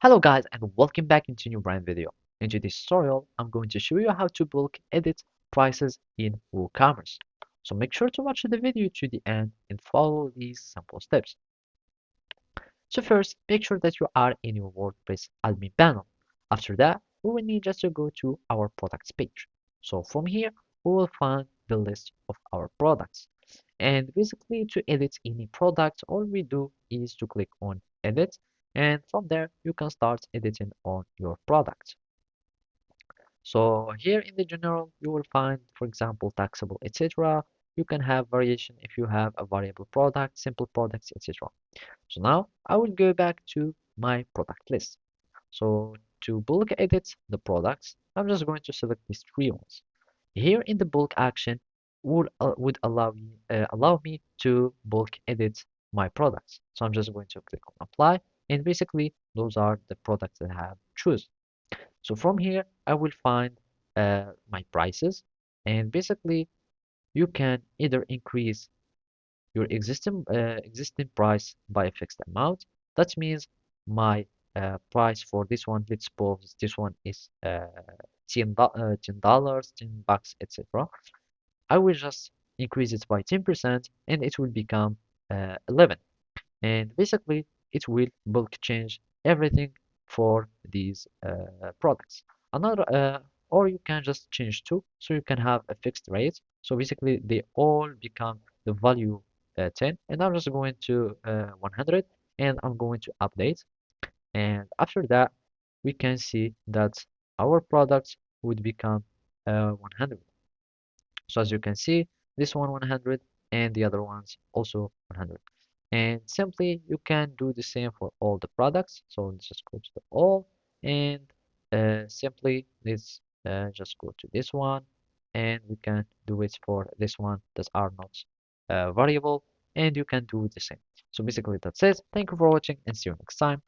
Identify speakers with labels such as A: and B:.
A: Hello guys and welcome back into a new brand video. In today's tutorial, I'm going to show you how to bulk edit prices in WooCommerce. So make sure to watch the video to the end and follow these simple steps. So first, make sure that you are in your WordPress admin panel. After that, we will need just to go to our products page. So from here, we will find the list of our products. And basically to edit any product, all we do is to click on edit, and from there you can start editing on your product. So here in the general, you will find, for example, taxable, etc. You can have variation if you have a variable product, simple products, etc. So now I will go back to my product list. So to bulk edit the products, I'm just going to select these three ones. Here in the bulk action would allow me to bulk edit my products. So I'm just going to click on apply, and basically those are the products that I have choose. So from here I will find my prices, and basically you can either increase your existing price by a fixed amount. That means my price for this one, let's suppose this one is $10, $10, etc. I will just increase it by 10% and it will become 11. And basically, it will bulk change everything for these products. Another, or you can just change two, so you can have a fixed rate. So basically, they all become the value 10, and I'm just going to 100, and I'm going to update. And after that, we can see that our products would become 100. So as you can see, this one 100 and the other ones also 100. And simply you can do the same for all the products. So let's just go to the all, and simply let's just go to this one, and we can do it for this one that are not variable, and you can do the same. So basically that's it. Thank you for watching and see you next time.